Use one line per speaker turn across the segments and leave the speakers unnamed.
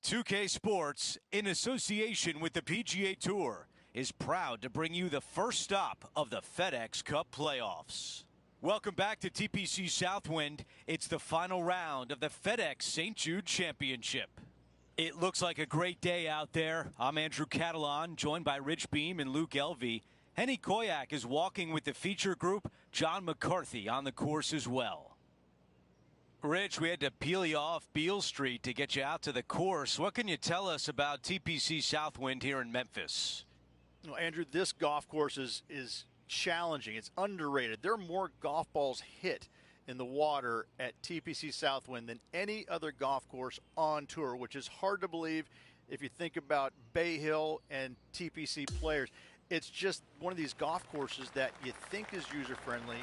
2K Sports, in association with the PGA Tour, is proud to bring you the first stop of the FedEx Cup playoffs. Welcome back to TPC Southwind. It's the final round of the FedEx St. Jude Championship. It looks like a great day out there. I'm Andrew Catalan, joined by Rich Beam and Luke Elvey. Henny Koyak is walking with the feature group. John McCarthy on the course as well. Rich, we had to peel you off Beale Street to get you out to the course. What can you tell us about TPC Southwind here in Memphis?
Well, Andrew, this golf course is challenging. It's underrated. There are more golf balls hit in the water at TPC Southwind than any other golf course on tour, which is hard to believe if you think about Bay Hill and TPC players. It's just one of these golf courses that you think is user-friendly,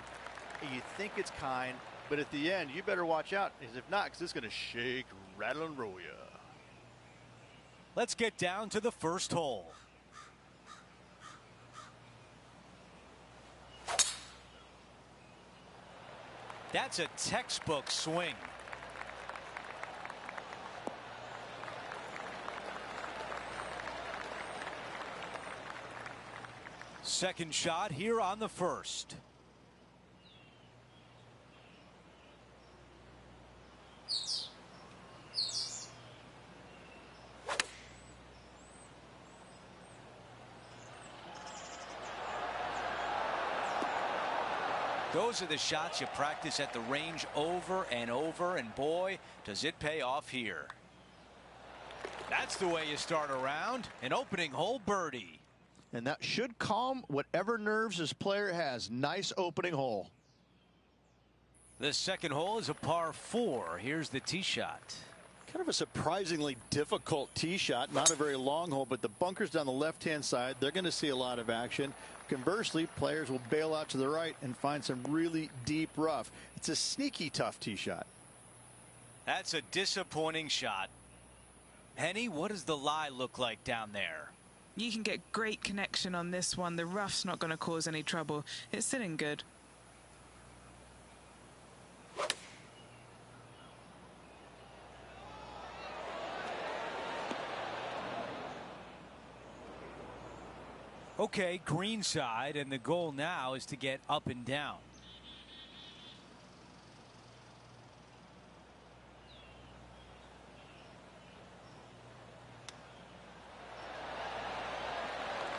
you think it's kind, but at the end, you better watch out, because if not, because it's going to shake, rattle, and roll you.
Let's get down to the first hole. That's a textbook swing. Second shot here on the first. Those are the shots you practice at the range over and over, and boy, does it pay off here. That's the way you start a round, an opening hole birdie.
And that should calm whatever nerves this player has. Nice opening hole.
The second hole is a par 4. Here's the tee shot.
Kind of a surprisingly difficult tee shot. Not a very long hole, but the bunkers down the left-hand side, they're going to see a lot of action. Conversely, players will bail out to the right and find some really deep rough. It's a sneaky tough tee shot.
That's a disappointing shot. Henny, what does the lie look like down there?
You can get great connection on this one. The rough's not going to cause any trouble. It's sitting good.
Okay, green side, and the goal now is to get up and down.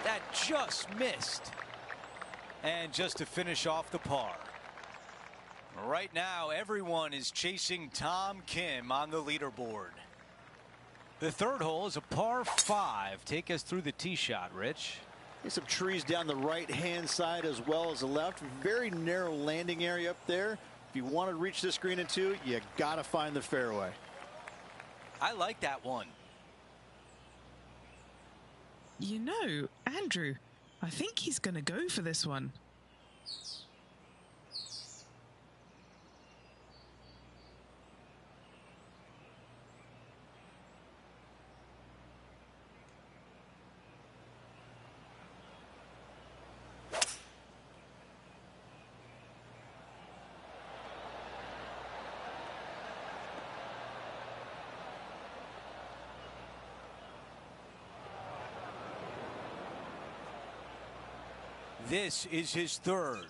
That just missed. And just to finish off the par. Right now, everyone is chasing Tom Kim on the leaderboard. The third hole is a par 5. Take us through the tee shot, Rich.
There's some trees down the right-hand side as well as the left. Very narrow landing area up there. If you want to reach this green in 2, you got to find the fairway.
I like that one.
You know, Andrew, I think he's going to go for this one.
This is his third.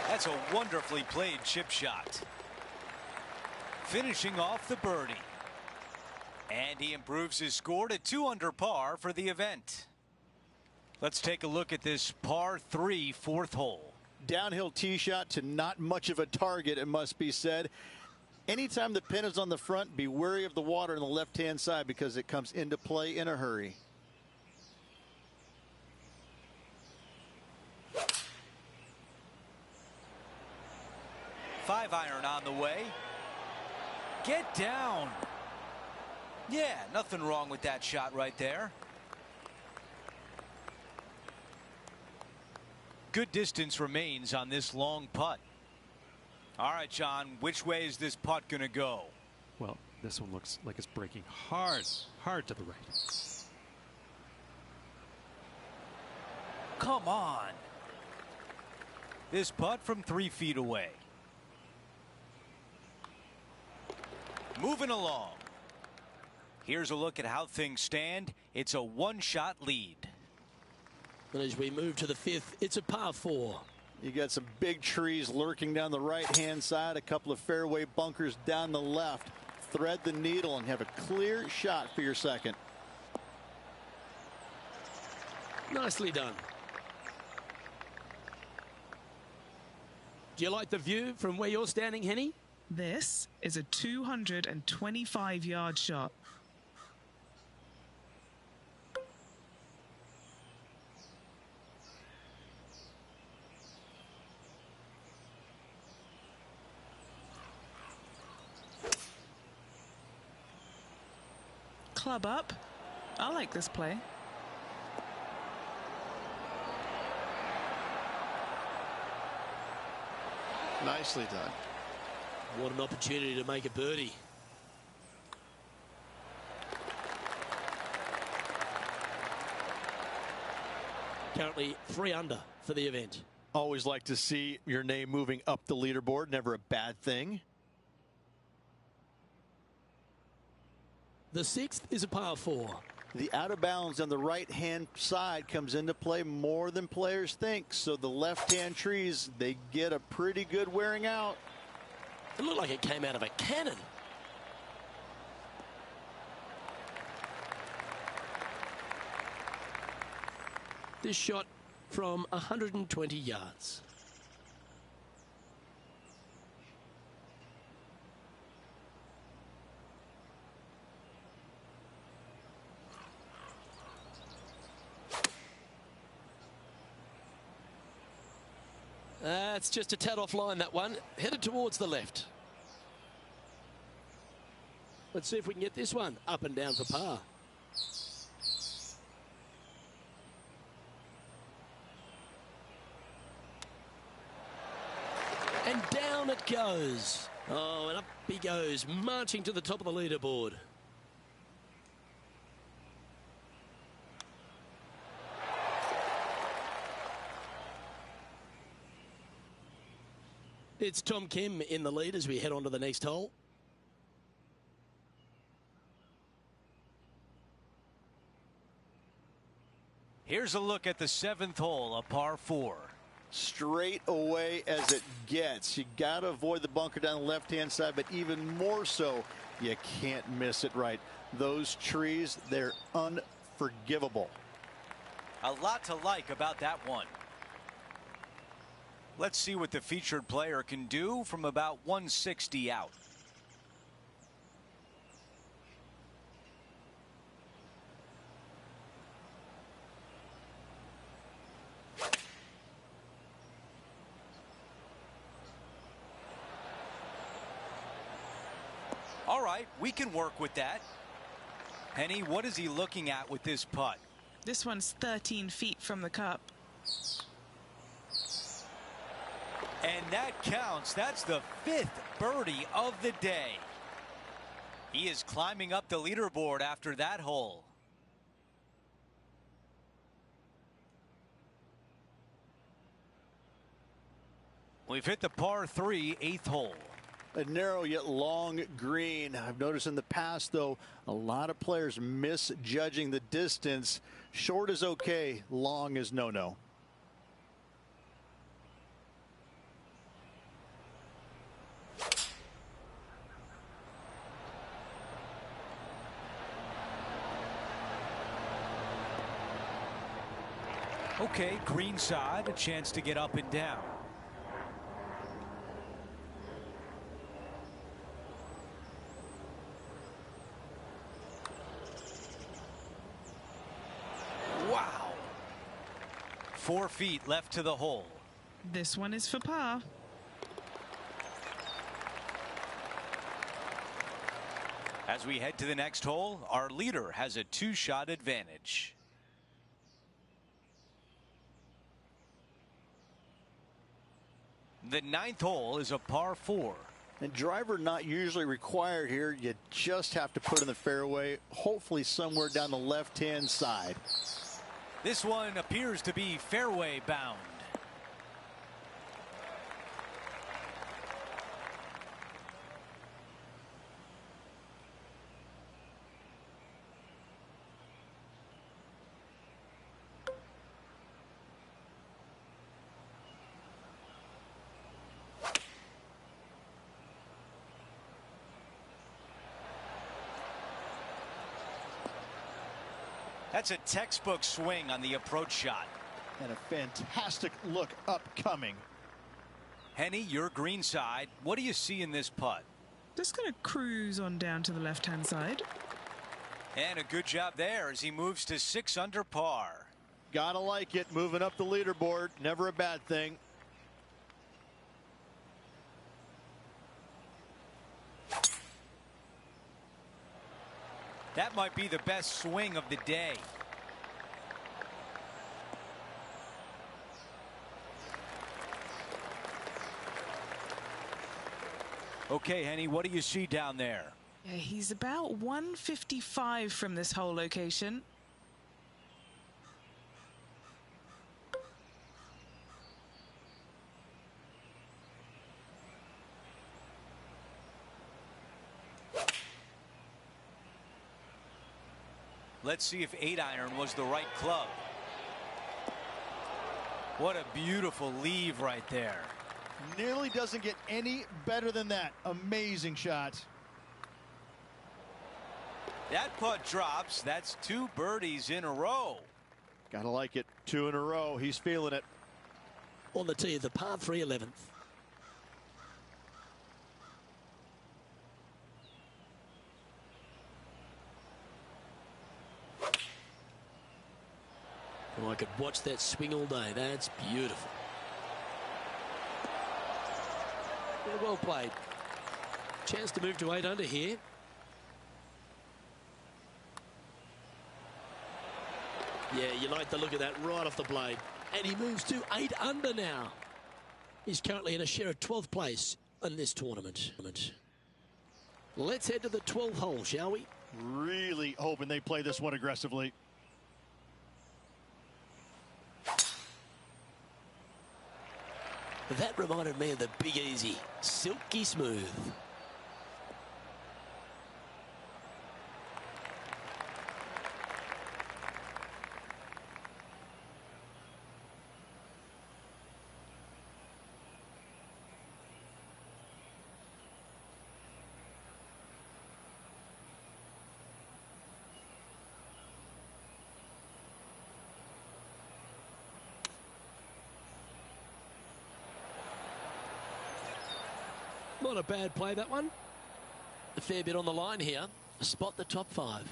That's a wonderfully played chip shot. Finishing off the birdie. And he improves his score to 2 under par for the event. Let's take a look at this par 3 fourth hole.
Downhill tee shot to not much of a target, it must be said. Anytime the pin is on the front, be wary of the water on the left-hand side because it comes into play in a hurry.
Five iron on the way. Get down. Yeah, nothing wrong with that shot right there. Good distance remains on this long putt. All right, John, which way is this putt going to go?
Well,
This one looks like it's breaking hard to the right.
Come on. This putt from 3 feet away. Moving along. Here's a look at how things stand. It's a one-shot lead.
And as we move to the 5th, it's a par 4.
You got some big trees lurking down the right-hand side, a couple of fairway bunkers down the left. Thread the needle and have a clear shot for your second.
Nicely done. Do you like the view from where you're standing, Henny?
This is a 225-yard shot. Club up. I like this play.
Nicely done.
What an opportunity to make a birdie. Currently 3 under for the event.
Always like to see your name moving up the leaderboard. Never a bad thing.
The 6th is a par 4.
The out of bounds on the right-hand side comes into play more than players think. So the left-hand trees, they get a pretty good wearing out.
It looked like it came out of a cannon. This shot from 120 yards. It's just a tad offline, that one. Headed towards the left. Let's see if we can get this one up and down for par. And down it goes. Oh, and up he goes, marching to the top of the leaderboard. It's Tom Kim in the lead as we head on to the next hole.
Here's a look at the 7th hole, a par 4.
Straight away as it gets. You got to avoid the bunker down the left-hand side, but even more so, you can't miss it right. Those trees, they're unforgivable.
A lot to like about that one. Let's see what the featured player can do from about 160 out. All right, we can work with that. Penny, what is he looking at with this putt?
This one's 13 feet from the cup.
And that counts. That's the 5th birdie of the day. He is climbing up the leaderboard after that hole. We've hit the par 3, 8th hole.
A narrow yet long green. I've noticed in the past, though, a lot of players misjudging the distance. Short is okay, long is no-no.
Okay, green side, a chance to get up and down. Wow. 4 feet left to the hole.
This one is for par.
As we head to the next hole, our leader has a 2-shot advantage. The 9th hole is a par 4.
And driver not usually required here. You just have to put in the fairway, hopefully somewhere down the left-hand side.
This one appears to be fairway bound. That's a textbook swing on the approach shot.
And a fantastic look upcoming.
Henny, your green side. What do you see in this putt?
Just going to cruise on down to the left-hand side.
And a good job there as he moves to 6 under par.
Gotta like it. Moving up the leaderboard. Never a bad thing.
That might be the best swing of the day. Okay, Henny, what do you see down there?
Yeah, he's about 155 from this hole location.
Let's see if 8-iron was the right club. What a beautiful leave right there.
Nearly doesn't get any better than that. Amazing shot.
That putt drops. That's 2 birdies in a row.
Gotta like it. 2 in a row. He's feeling it.
On the tee, the par 3 11th. Oh, I could watch that swing all day. That's beautiful. Yeah, well played. Chance to move to 8 under here. Yeah, you like the look of that right off the blade. And he moves to 8 under now. He's currently in a share of 12th place in this tournament. Let's head to the 12th hole, shall we?
Really hoping they play this one aggressively.
That reminded me of the Big Easy. Silky smooth. Not a bad play, that one. A fair bit on the line here. Spot the top 5.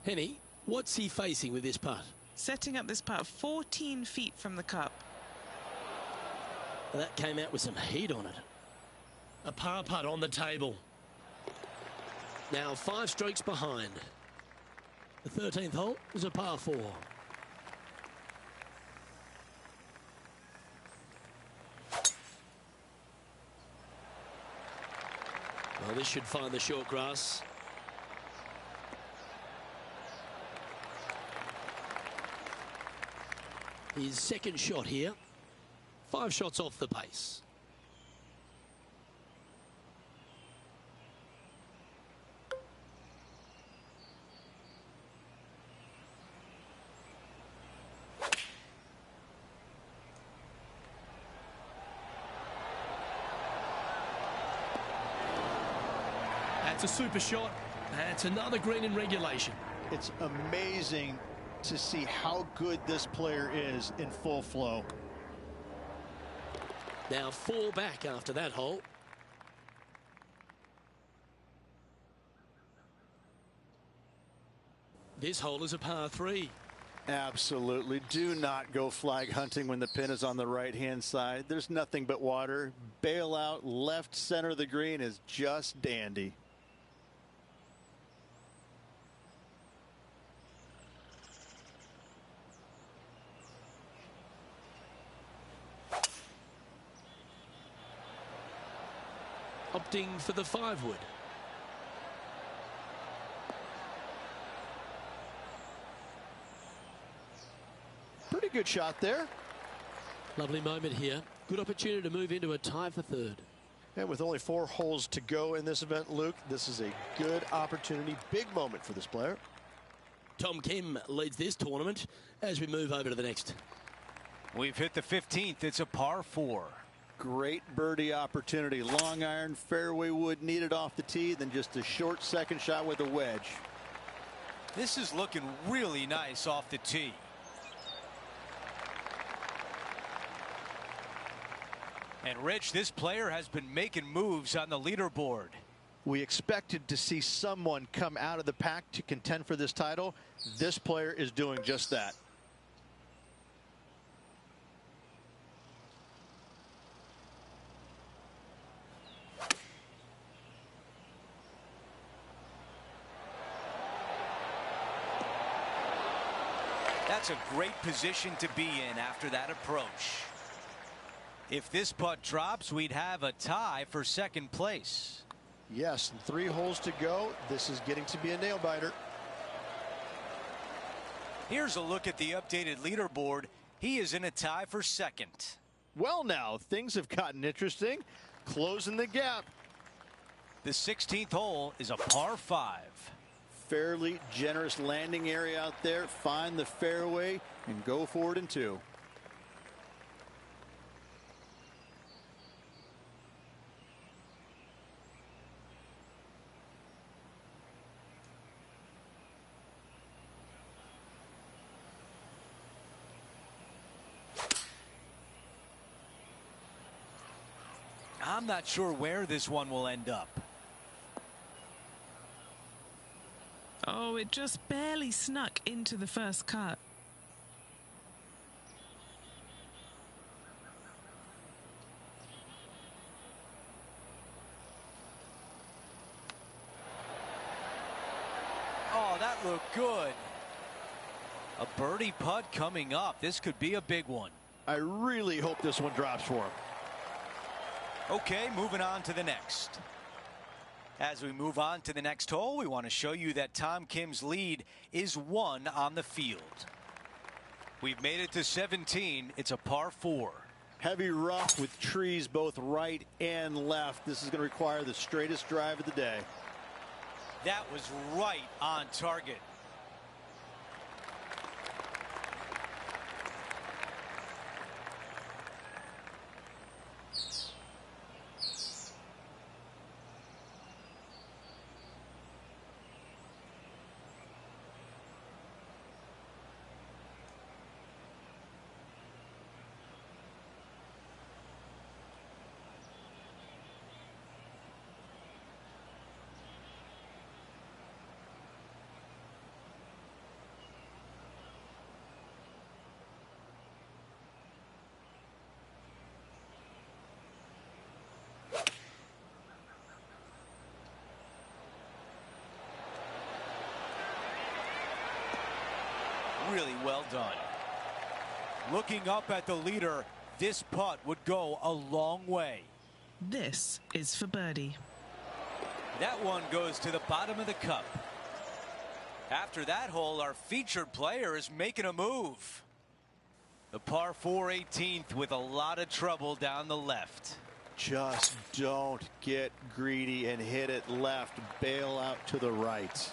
Henny, what's he facing with this putt?
Setting up this putt 14 feet from the cup.
That came out with some heat on it. A par putt on the table. Now 5 strokes behind. The 13th hole was a par 4. Well, this should find the short grass. His second shot here. 5 shots off the pace. That's a super shot. That's another green in regulation.
It's amazing to see how good this player is in full flow.
Now 4 back after that hole. This hole is a par 3.
Absolutely. Do not go flag hunting when the pin is on the right-hand side. There's nothing but water. Bail out left center of the green is just dandy.
opting for the 5-wood.
Pretty good shot there.
Lovely moment here. Good opportunity to move into a tie for third.
And with only 4 holes to go in this event, Luke, this is a good opportunity, big moment for this player.
Tom Kim leads this tournament as we move over to the next.
We've hit the 15th. It's a par 4.
Great birdie opportunity. Long iron, fairway wood needed off the tee, then just a short second shot with a wedge.
This is looking really nice off the tee. And Rich, this player has been making moves on the leaderboard.
We expected to see someone come out of the pack to contend for this title. This player is doing just that.
That's a great position to be in after that approach. If this putt drops, we'd have a tie for second place.
Yes, and 3 holes to go. This is getting to be a nail biter.
Here's a look at the updated leaderboard. He is in a tie for second.
Well, now things have gotten interesting. Closing the gap.
The 16th hole is a par 5.
Fairly generous landing area out there. Find the fairway and go for it in 2.
I'm not sure where this one will end up.
Oh, it just barely snuck into the first cut.
Oh, that looked good. A birdie putt coming up. This could be a big one.
I really hope this one drops for him.
Okay, moving on to the next. As we move on to the next hole, we want to show you that Tom Kim's lead is 1 on the field. We've made it to 17. It's a par 4.
Heavy rough with trees both right and left. This is going to require the straightest drive of the day.
That was right on target. Really well done. Looking up at the leader, this putt would go a long way.
This is for birdie.
That one goes to the bottom of the cup. After that hole, our featured player is making a move. The par 4 18th with a lot of trouble down the left.
Just don't get greedy and hit it left. Bail out to the right.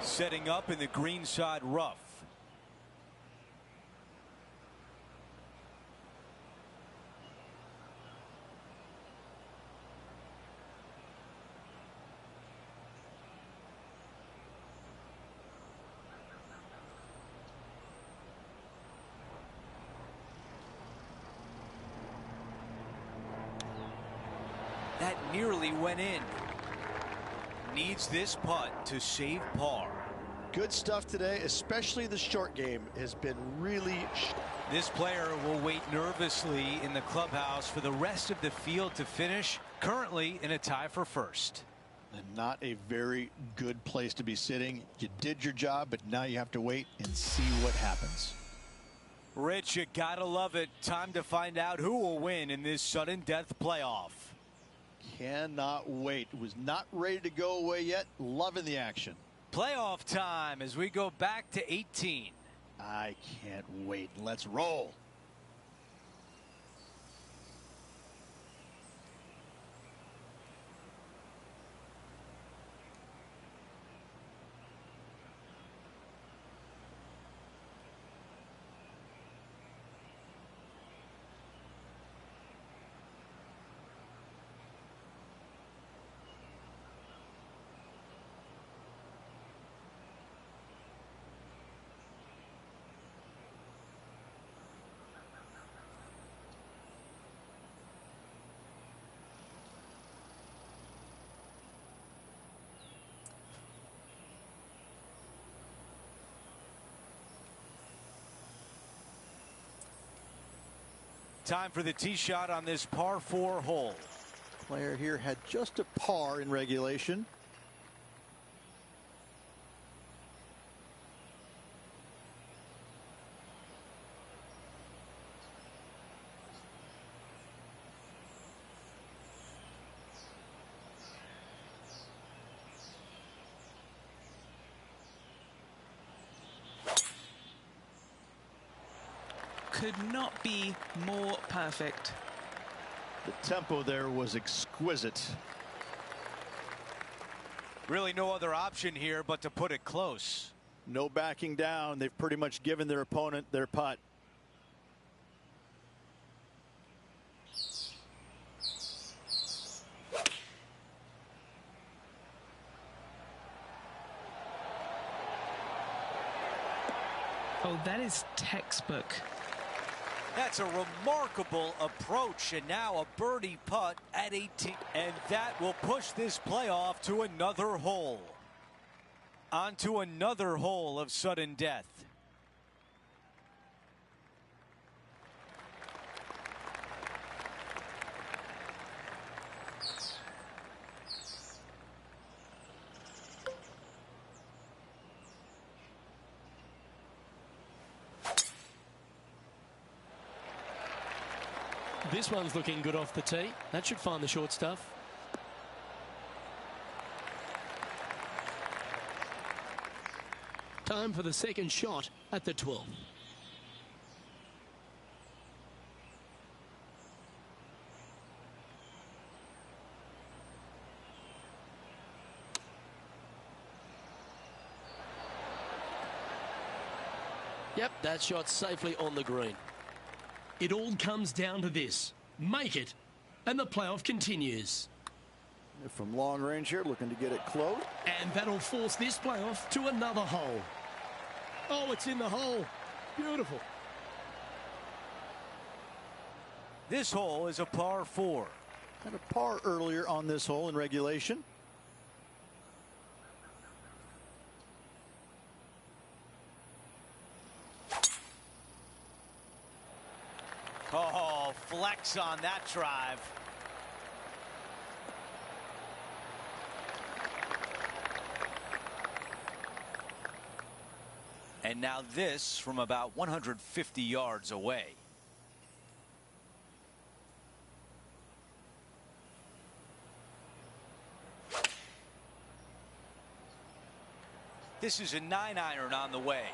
Setting up in the greenside rough. That nearly went in. needs this putt to save par.
Good stuff today, especially the short game has been really.
This player will wait nervously in the clubhouse for the rest of the field to finish, currently in a tie for first.
And not a very good place to be sitting. You did your job, but now you have to wait and see what happens.
Rich, you gotta love it. Time to find out who will win in this sudden death playoff.
Cannot wait. Was not ready to go away yet. Loving the action.
Playoff time as we go back to 18.
I can't wait. Let's roll.
Time for the tee shot on this par 4 hole.
Player here had just a par in regulation.
Could not be more perfect.
The tempo there was exquisite.
Really no other option here but to put it close.
No backing down. They've pretty much given their opponent their putt.
Oh, that is textbook.
That's a remarkable approach, and now a birdie putt at 18. And that will push this playoff to another hole. On to another hole of sudden death.
This one's looking good off the tee. That should find the short stuff. Time for the second shot at the 12th. Yep, that shot safely on the green. It all comes down to this. Make it, and the playoff continues.
From long range here, looking to get it close.
And that'll force this playoff to another hole. Oh, it's in the hole. Beautiful.
This hole is a par 4.
Had a par earlier on this hole in regulation.
Oh, flex on that drive. And now this from about 150 yards away. This is a 9-iron on the way.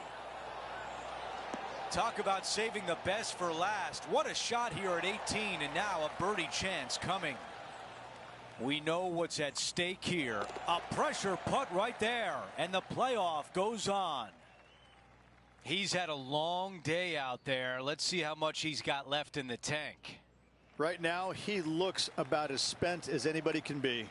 Talk about saving the best for last. What a shot here at 18, and now a birdie chance coming. We know what's at stake here. A pressure putt right there, and the playoff goes on. He's had a long day out there. Let's see how much he's got left in the tank.
Right now, he looks about as spent as anybody can be.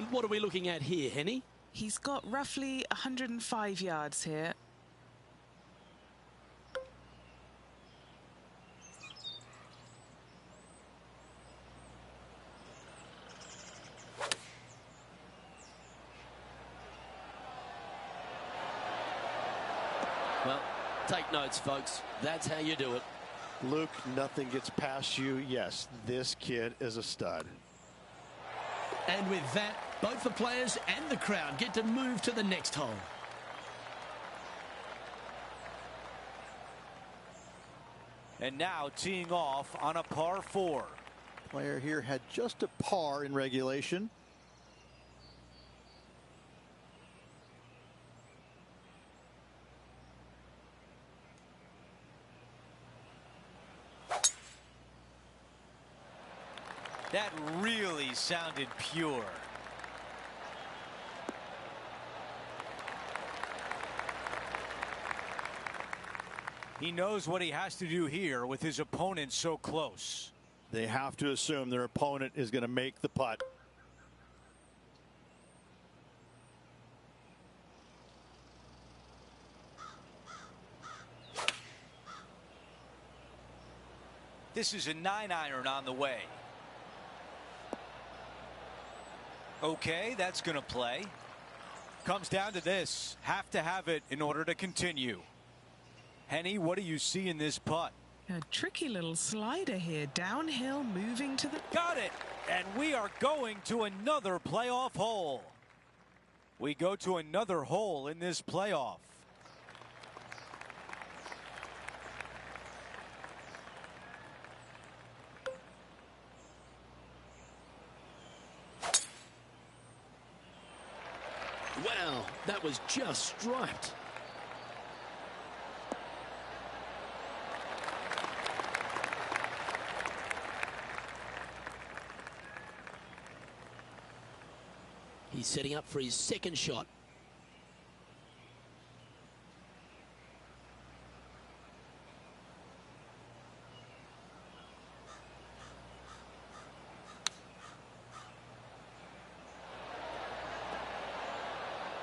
And what are we looking at here, Henny?
He's got roughly 105 yards here.
Well, take notes, folks. That's how you do it.
Luke, nothing gets past you. Yes, this kid is a stud.
And with that, both the players and the crowd get to move to the next hole.
And now teeing off on a par 4.
Player here had just a par in regulation.
That really sounded pure. He knows what he has to do here with his opponent so close.
They have to assume their opponent is going to make the putt.
This is a 9-iron on the way. Okay, that's going to play. Comes down to this. Have to have it in order to continue. Henny, what do you see in this putt?
A tricky little slider here. Downhill, moving to the...
Got it! And we are going to another playoff hole. We go to another hole in this playoff.
Wow, that was just striped. He's setting up for his second shot.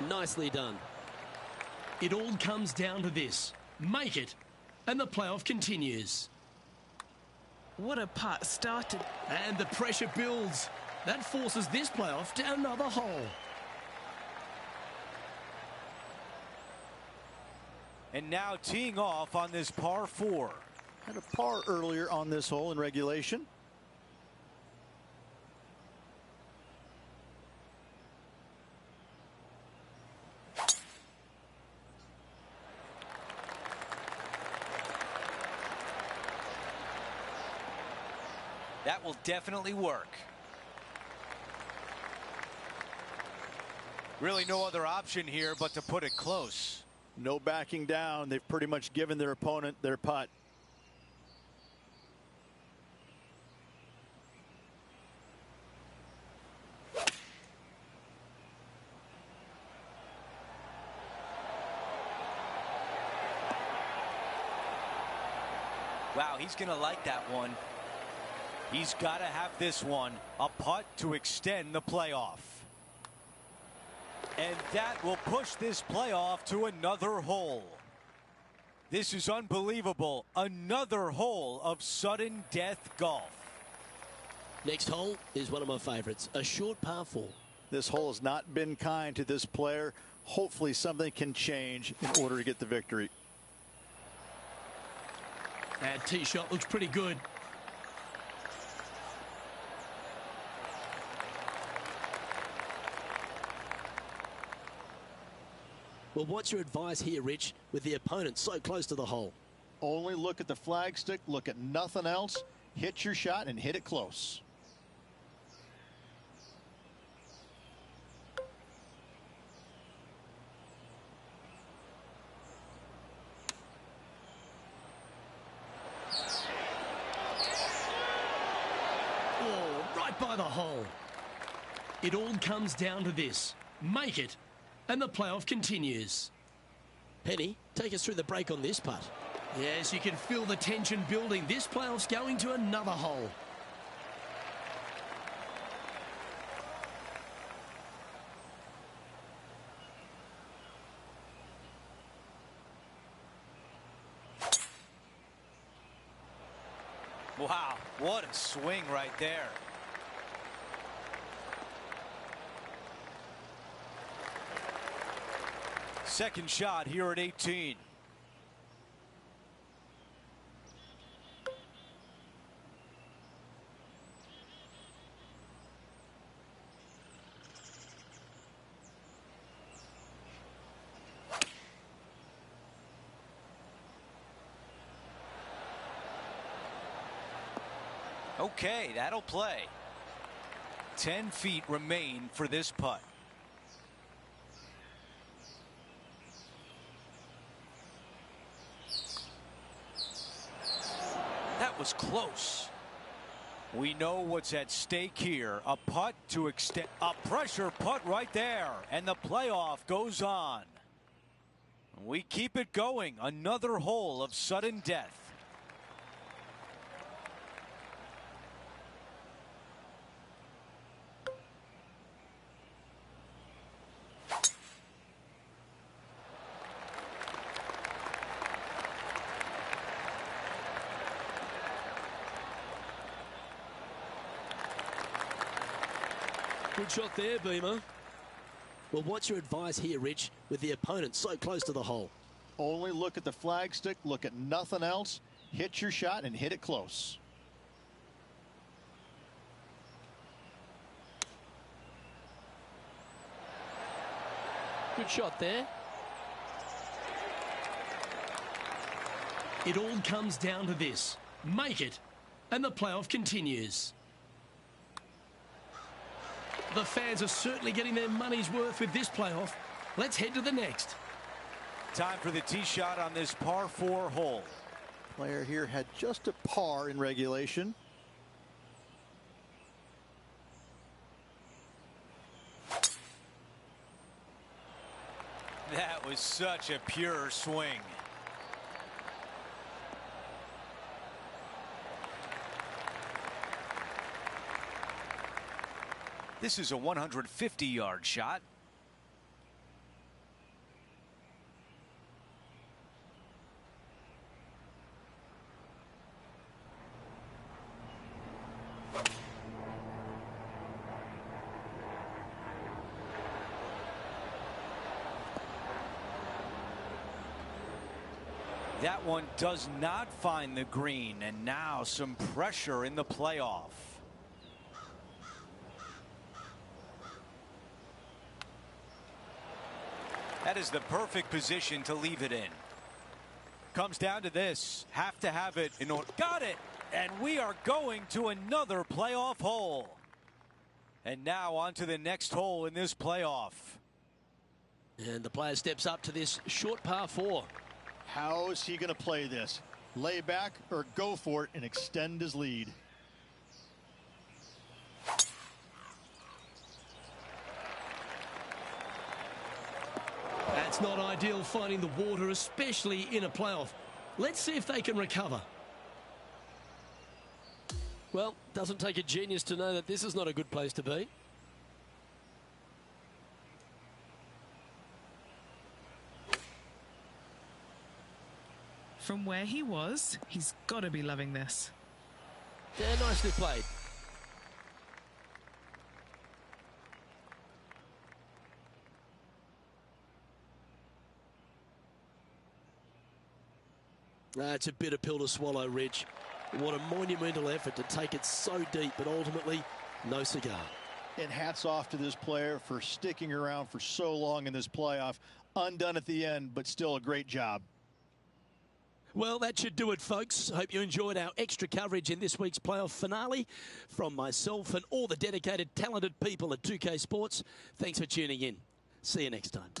Nicely done. It all comes down to this. Make it, and the playoff continues.
What a putt. Started.
And the pressure builds. That forces this playoff to another hole.
And now teeing off on this par 4.
Had a par earlier on this hole in regulation.
That will definitely work. Really no other option here but to put it close.
No backing down. They've pretty much given their opponent their putt.
Wow, he's going to like that one. He's got to have this one, a putt to extend the playoff. And that will push this playoff to another hole. This is unbelievable. Another hole of sudden death golf.
Next hole is one of my favorites, a short par 4.
This hole has not been kind to this player. Hopefully something can change in order to get the victory.
That tee shot looks pretty good. Well, what's your advice here, Rich, with the opponent so close to the hole?
Only look at the flagstick, look at nothing else, hit your shot and hit it close.
Oh, right by the hole. It all comes down to this. Make it, and the playoff continues. Penny, take us through the break on this putt. Yes, you can feel the tension building. This playoff's going to another hole.
Wow, what a swing right there. Second shot here at 18. Okay, that'll play. 10 feet remain for this putt. That was close. We know what's at stake here. A putt to extend. A pressure putt right there. And the playoff goes on. We keep it going. Another hole of sudden death.
Good shot there, Beamer. Well, what's your advice here, Rich, with the opponent so close to the hole?
Only look at the flagstick, look at nothing else, hit your shot and hit it close.
Good shot there. It all comes down to this. Make it, and the playoff continues. The fans are certainly getting their money's worth with this playoff. Let's head to the next.
Time for the tee shot on this par 4 hole.
Player here had just a par in regulation.
That was such a pure swing. This is a 150-yard shot. That one does not find the green, and now some pressure in the playoff. That is the perfect position to leave it in. Comes down to this. Have to have it in order. Got it! And we are going to another playoff hole. And now on to the next hole in this playoff.
And the player steps up to this short par 4.
How is he going to play this? Lay back or go for it and extend his lead?
That's not ideal finding the water, especially in a playoff. Let's see if they can recover. Well, doesn't take a genius to know that this is not a good place to be.
From where he was, he's got to be loving this.
Yeah, nicely played. That's a bitter pill to swallow, Rich. What a monumental effort to take it so deep, but ultimately, no cigar.
And hats off to this player for sticking around for so long in this playoff. Undone at the end, but still a great job.
Well, that should do it, folks. Hope you enjoyed our extra coverage in this week's playoff finale. From myself and all the dedicated, talented people at 2K Sports, thanks for tuning in. See you next time.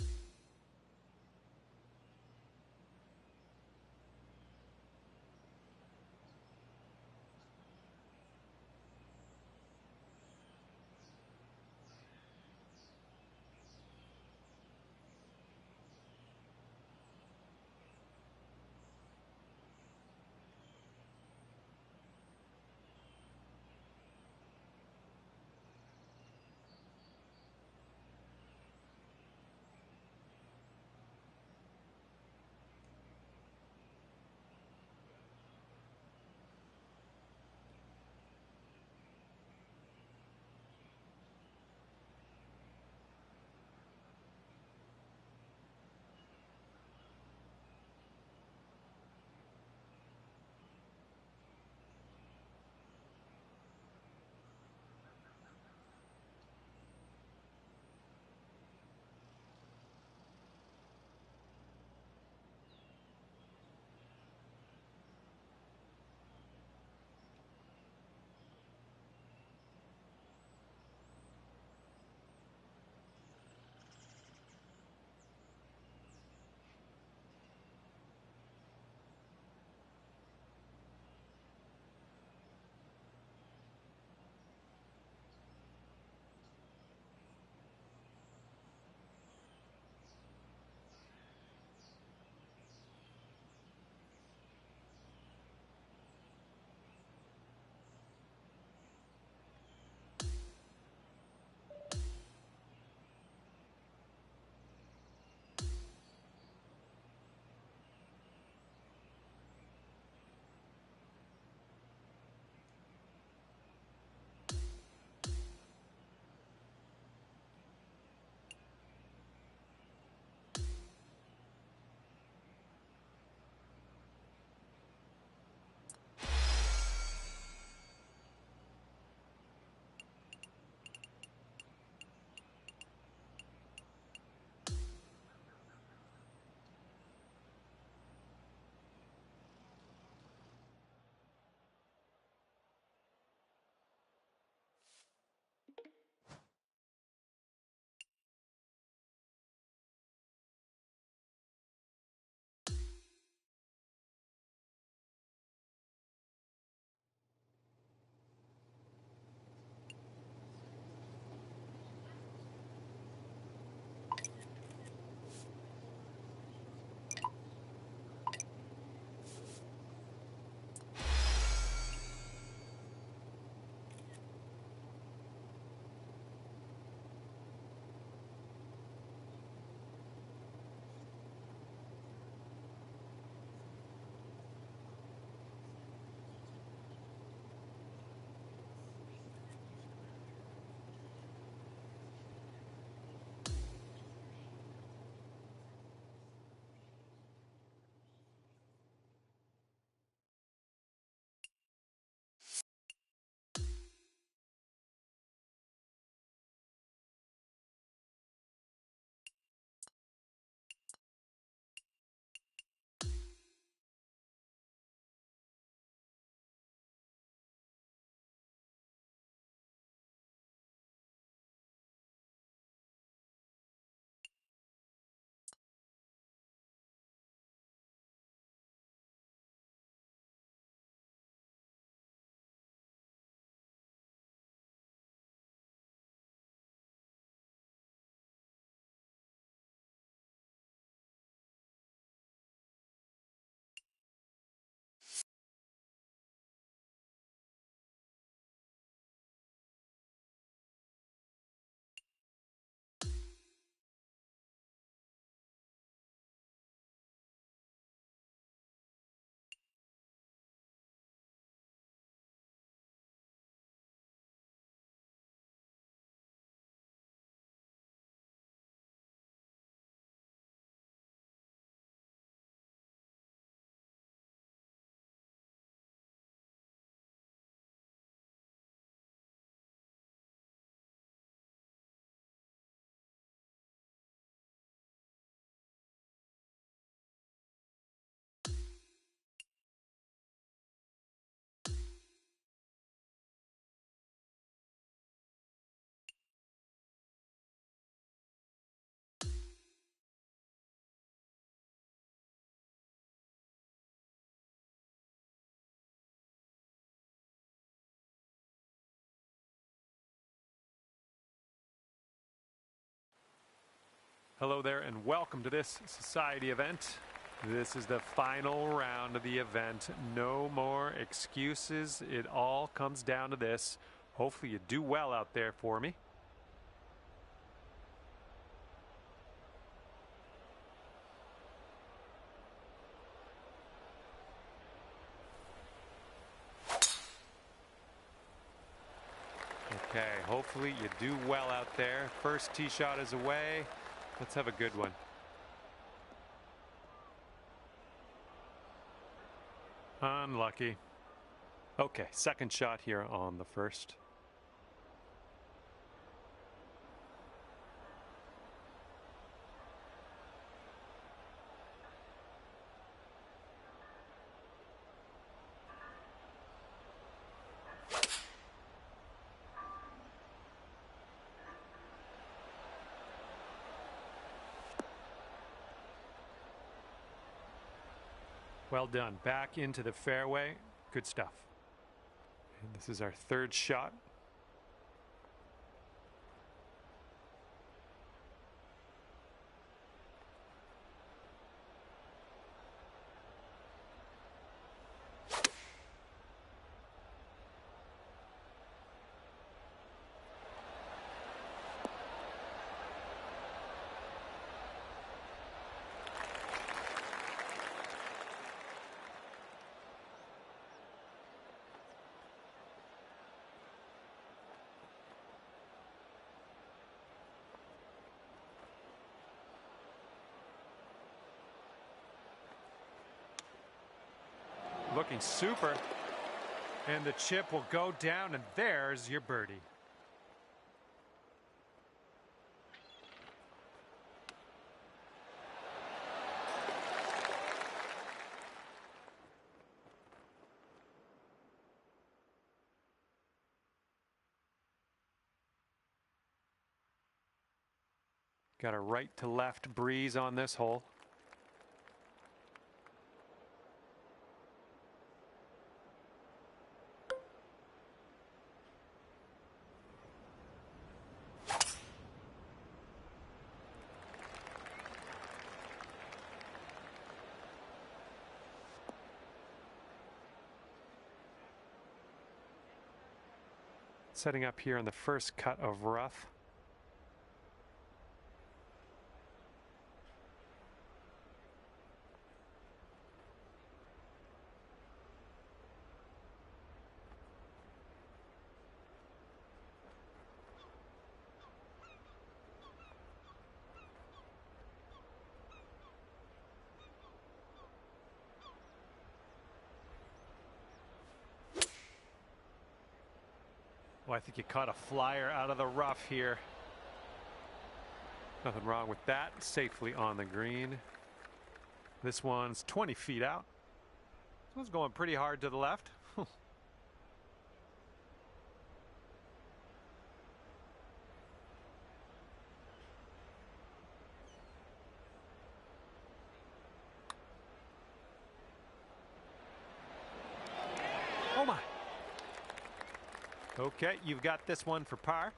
Hello there and welcome to this society event. This is the final round of the event. No more excuses. It all comes down to this. Hopefully you do well out there for me. Okay, hopefully you do well out there. First tee shot is away. Let's have a good one. Unlucky. Okay, second shot here on the first. Well done. Back into the fairway. Good stuff. And this is our third shot. Looking super. And the chip will go down, and there's your birdie. Got a right to left breeze on this hole. Setting up here on the first cut of rough. Well, I think you caught a flyer out of the rough here. Nothing wrong with that. Safely on the green. This one's 20 feet out. This one's going pretty hard to the left. Oh my. Okay, you've got this one for par.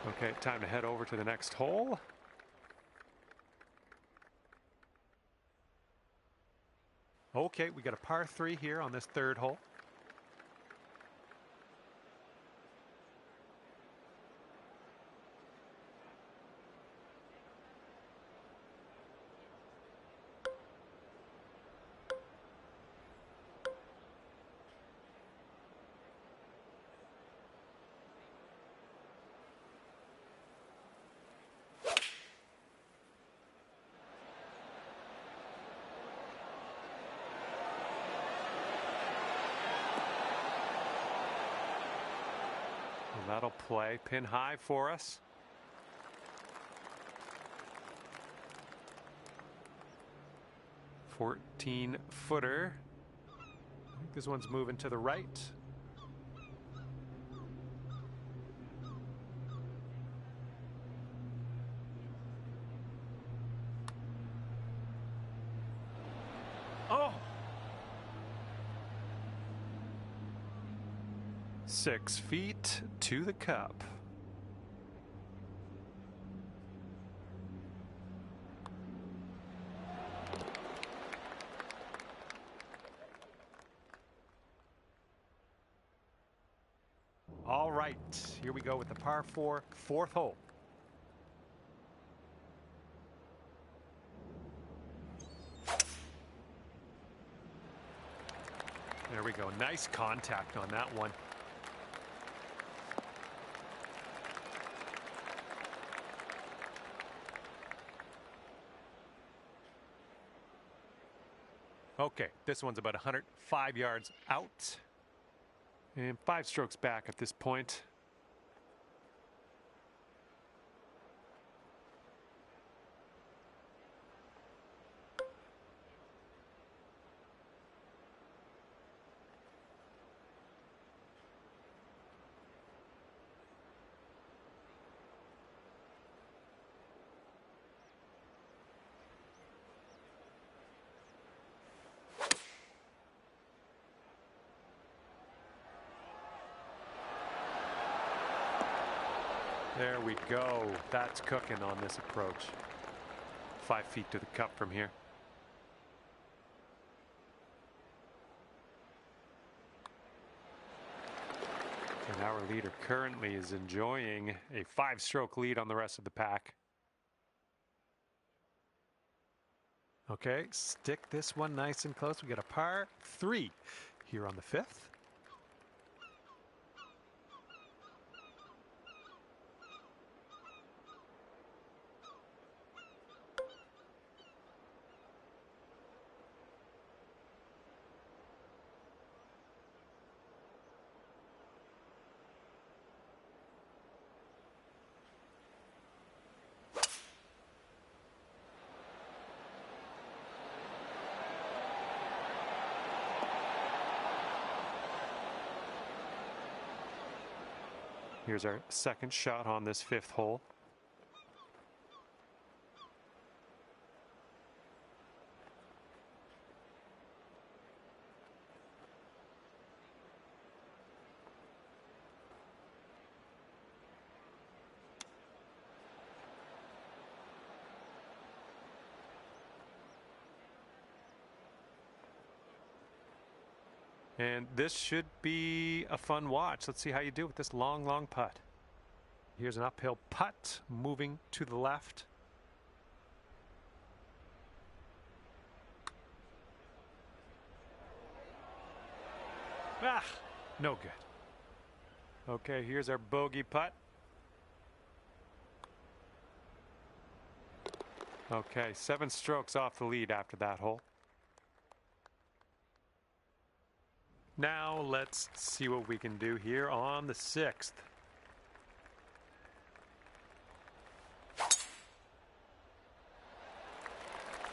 Okay, time to head over to the next hole. Okay, we got a par 3 here on this third hole. That'll play pin high for us. "14-footer. I think this one's moving to the right. Oh! 6 feet to the cup. All right, here we go with the par 4, 4th hole. There we go. Nice contact on that one. Okay, this one's about 105 yards out. And 5 strokes back at this point. There we go. That's cooking on this approach. 5 feet to the cup from here. And our leader currently is enjoying a 5-stroke lead on the rest of the pack. Okay, stick this one nice and close. We got a par 3 here on the 5th. Here's our second shot on this 5th hole. And this should be a fun watch. Let's see how you do with this long, long putt. Here's an uphill putt moving to the left. Ah, no good. Okay, here's our bogey putt. Okay, 7 strokes off the lead after that hole. Now let's see what we can do here on the 6th.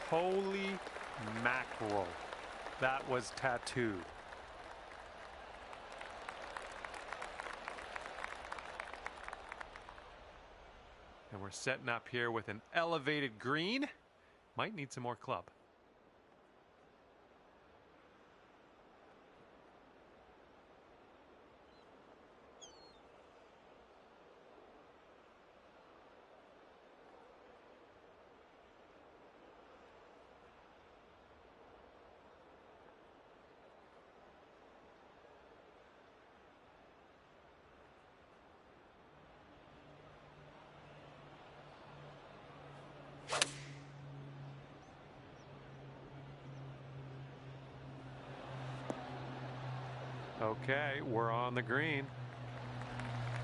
Holy mackerel. That was tattooed. And we're setting up here with an elevated green. Might need some more club. Okay, we're on the green.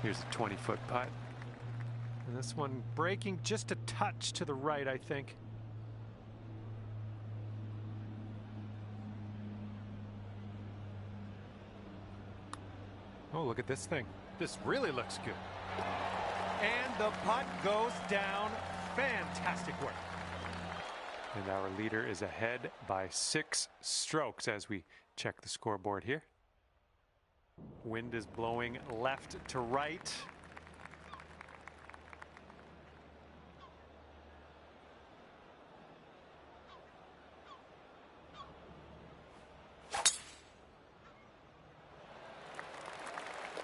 Here's a 20-foot putt. And this one breaking just a touch to the right, I think. Oh, look at this thing. This really looks good. And the putt goes down. Fantastic work. And our leader is ahead by 6 strokes as we check the scoreboard here. Wind is blowing left to right.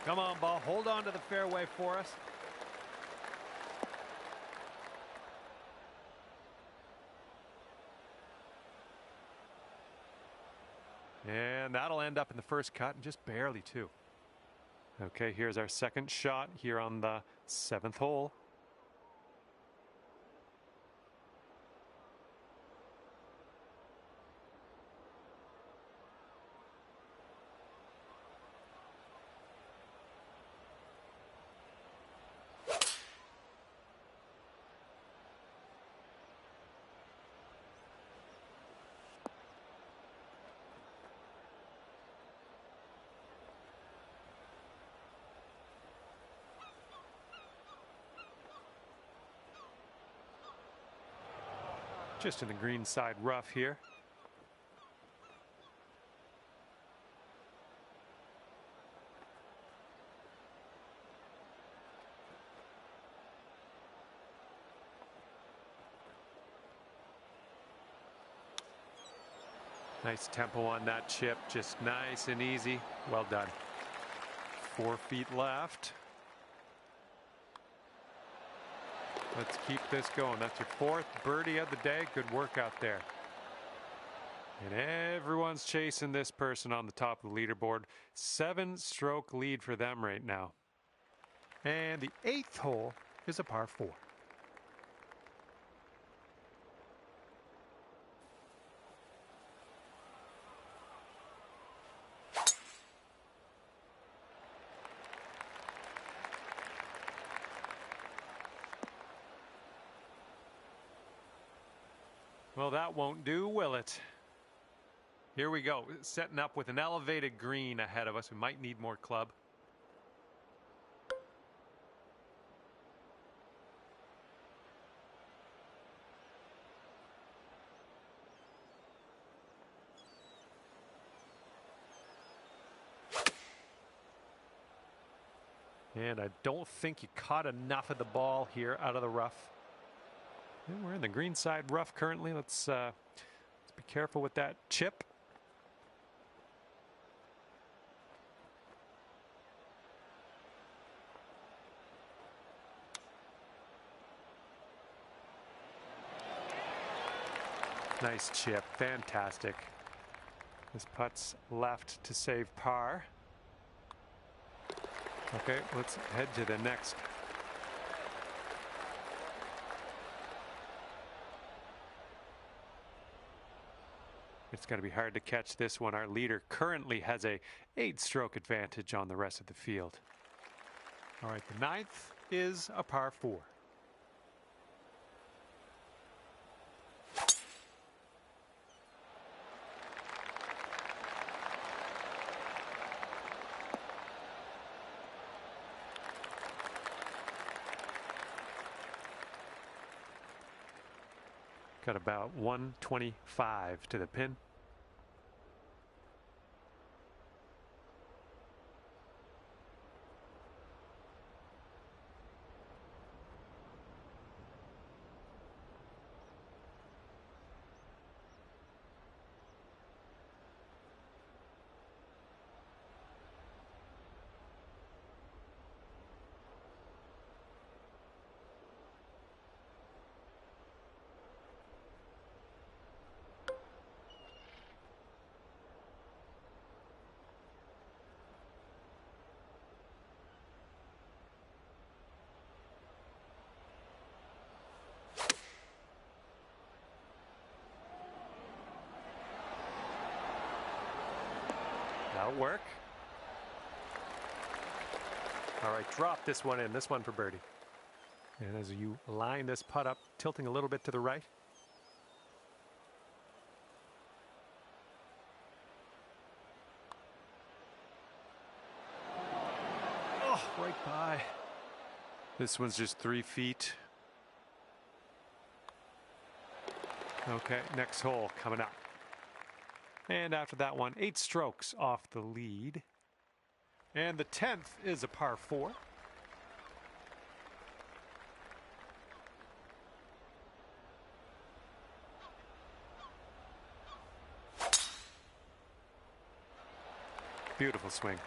Come on, ball. Hold on to the fairway for us. And that'll end up in the first cut, and just barely too. Okay, here's our second shot here on the 7th hole. Just in the green side rough here. Nice tempo on that chip, just nice and easy. Well done. 4 feet left. Let's keep this going. That's your 4th birdie of the day. Good work out there. And everyone's chasing this person on the top of the leaderboard. 7-stroke lead for them right now. And the 8th hole is a par 4. Well, that won't do, will it? Here we go, setting up with an elevated green ahead of us. We might need more club. And I don't think you caught enough of the ball here out of the rough. And we're in the green side rough currently. Let's be careful with that chip. Nice chip, fantastic. This putt's left to save par. Okay, let's head to the next. It's going to be hard to catch this one. Our leader currently has a 8-stroke advantage on the rest of the field. All right, the 9th is a par 4. Got about 125 to the pin. That'll work. All right, drop this one in. This one for birdie. And as you line this putt up, tilting a little bit to the right. Oh, right by. This one's just 3 feet. Okay, next hole coming up. And after that one, 8 strokes off the lead. And the 10th is a par 4. Beautiful swing.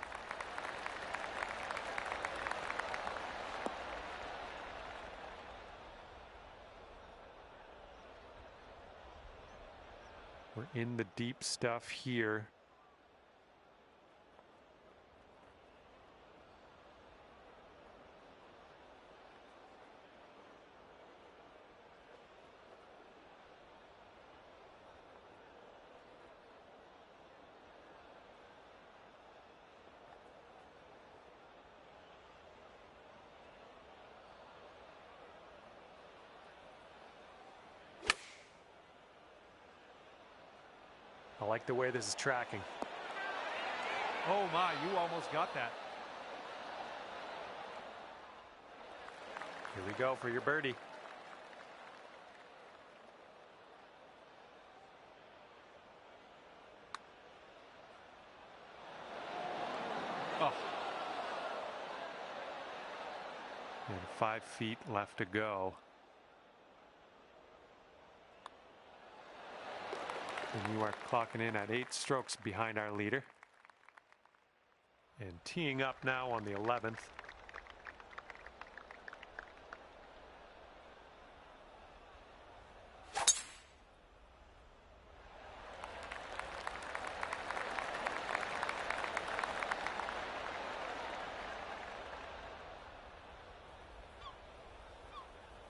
in the deep stuff here. I like the way this is tracking.
Oh my, you almost got that.
Here we go for your birdie.
Oh.
And 5 feet left to go. And you are clocking in at 8 strokes behind our leader. And teeing up now on the 11th.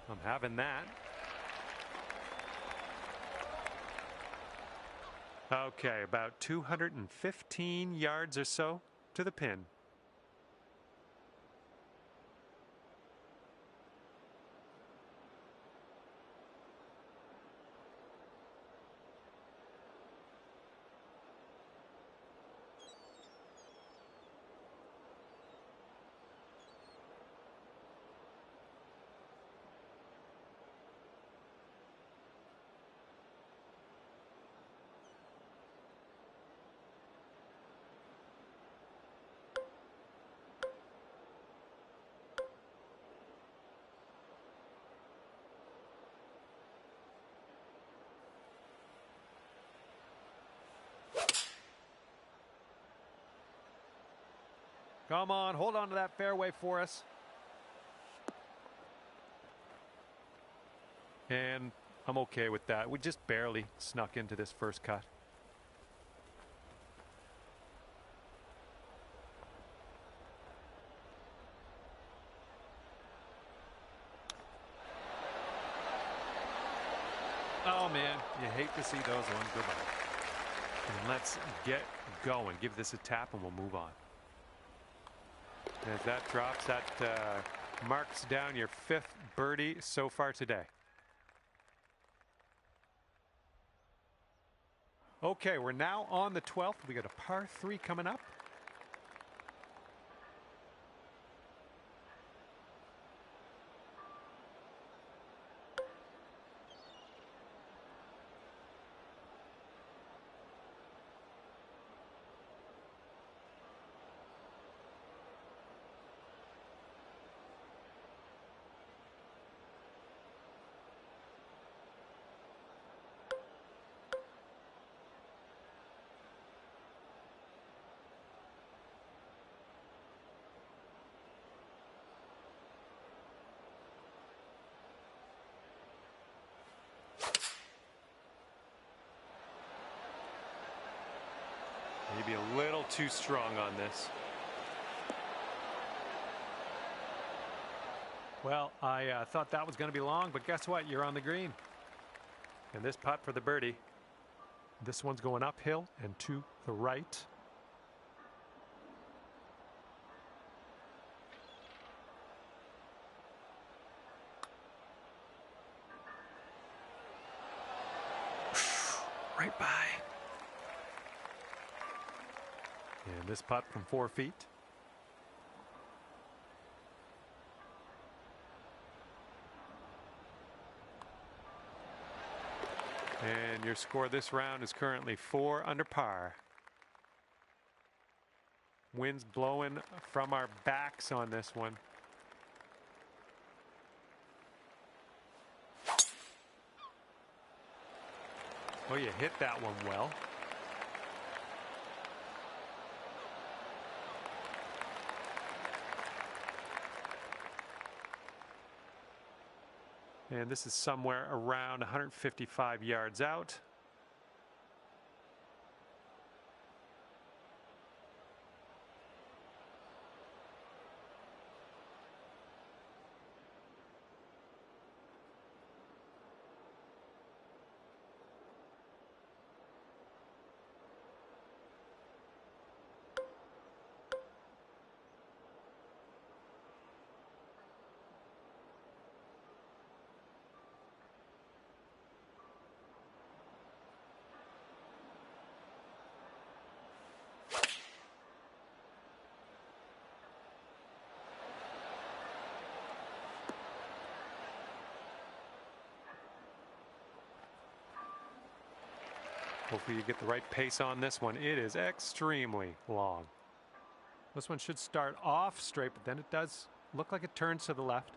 I'm having that. Okay, about 215 yards or so to the pin.
Come on, hold on to that fairway for us.
And I'm okay with that. We just barely snuck into this first cut.
Oh man, you hate to see those ones go by.
And let's get going. Give this a tap and we'll move on. As that drops, that marks down your 5th birdie so far today. Okay, we're now on the 12th. We got a par 3 coming up. Maybe a little too strong on this.
Well, I thought that was going to be long, but guess what? You're on the green.
And this putt for the birdie. This one's going uphill and to the right.
Right by.
And this putt from 4 feet. And your score this round is currently 4 under par. Winds blowing from our backs on this one. Oh, you hit that one well. And this is somewhere around 155 yards out. Hopefully you get the right pace on this one. It is extremely long. This one should start off straight, but then it does look like it turns to the left.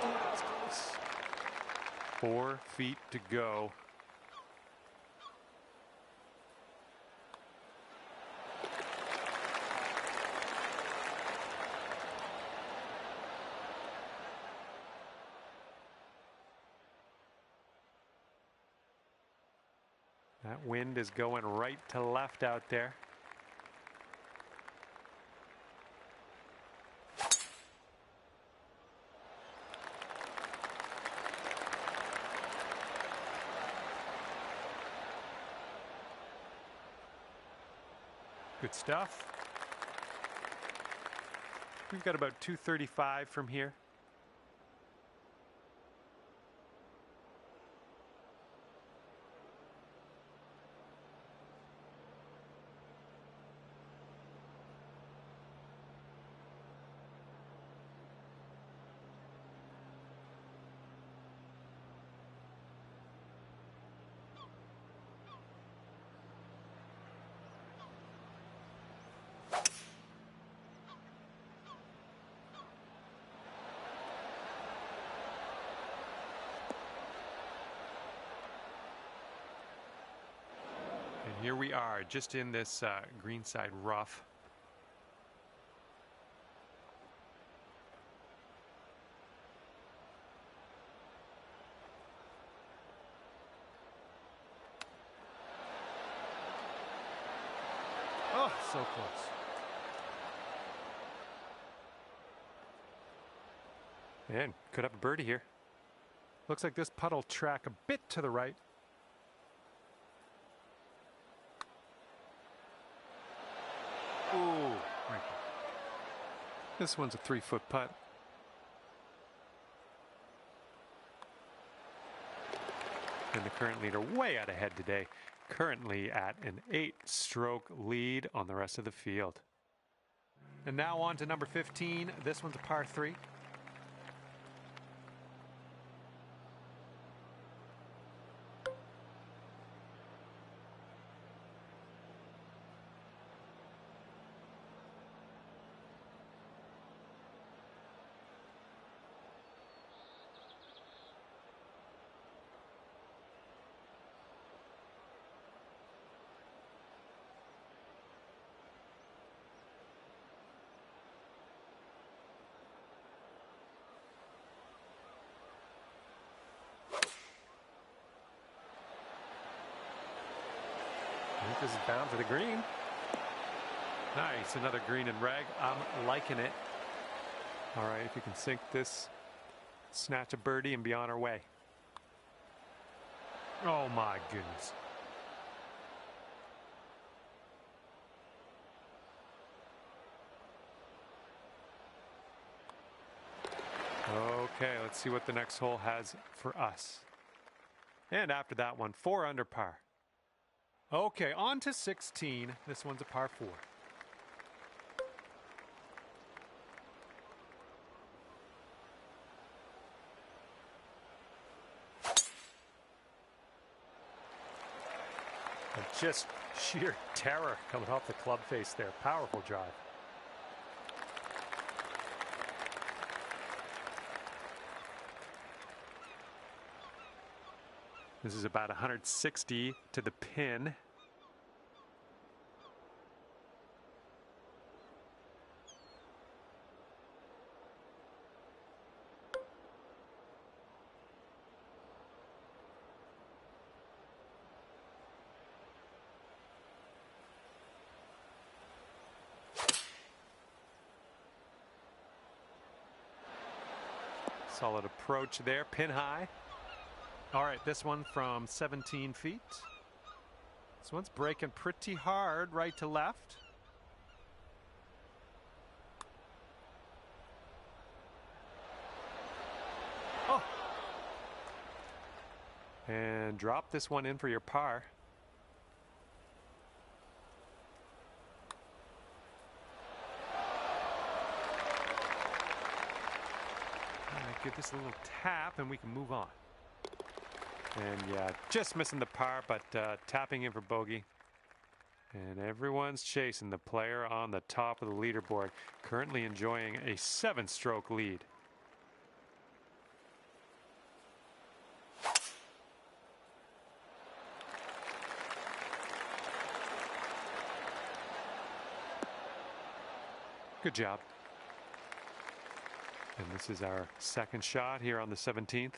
That's close.
4 feet to go. That wind is going right to left out there. Good stuff. We've got about 235 from here. And here we are, just in this greenside rough. Oh, so close. And could have a birdie here. Looks like this putt will track a bit to the right. Ooh, right. This one's a 3-foot putt. And the current leader way out ahead today. Currently at an 8-stroke lead on the rest of the field. And now on to number 15. This one's a par 3. I think this is bound for the green. Nice, another green and rag. I'm liking it. All right, if you can sink this, snatch a birdie and be on our way. Oh my goodness. Okay, let's see what the next hole has for us. And after that one, 4 under par. Okay, on to 16. This one's a par 4. And just sheer terror coming off the club face there. Powerful drive. This is about 160 to the pin. Solid approach there, pin high. All right, this one from 17 feet. This one's breaking pretty hard right to left. And drop this one in for your par. All right, give this a little tap and we can move on. And yeah, just missing the par, but tapping in for bogey. And everyone's chasing the player on the top of the leaderboard, currently enjoying a 7-stroke lead. Good job. And this is our second shot here on the 17th.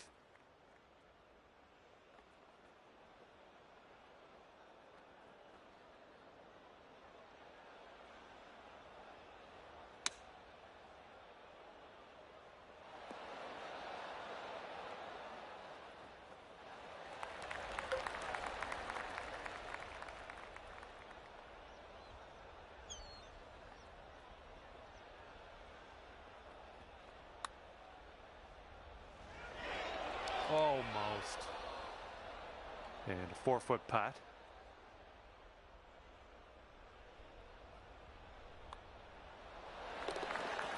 Almost. And a 4-foot putt.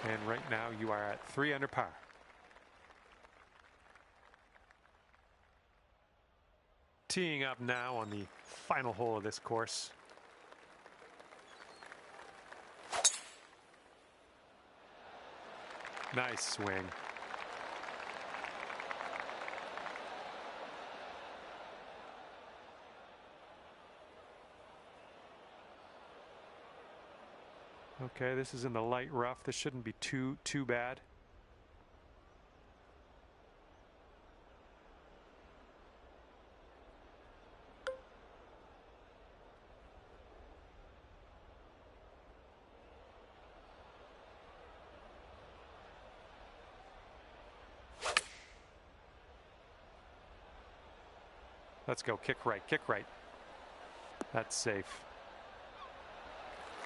And right now you are at 3 under par. Teeing up now on the final hole of this course. Nice swing. Okay, this is in the light rough. This shouldn't be too bad. Let's go. Kick right, kick right. That's safe.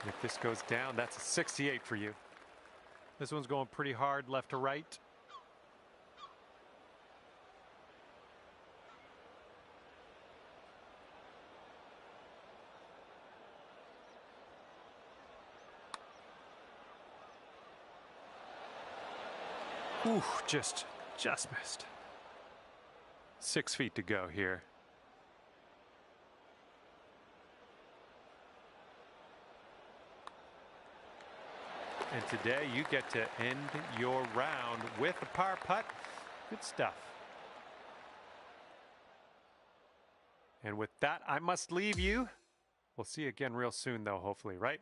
If this goes down, that's a 68 for you.
This one's going pretty hard left to right.
Ooh, just missed. 6 feet to go here. And today you get to end your round with a par putt. Good stuff. And with that, I must leave you. We'll see you again real soon, though, hopefully, right?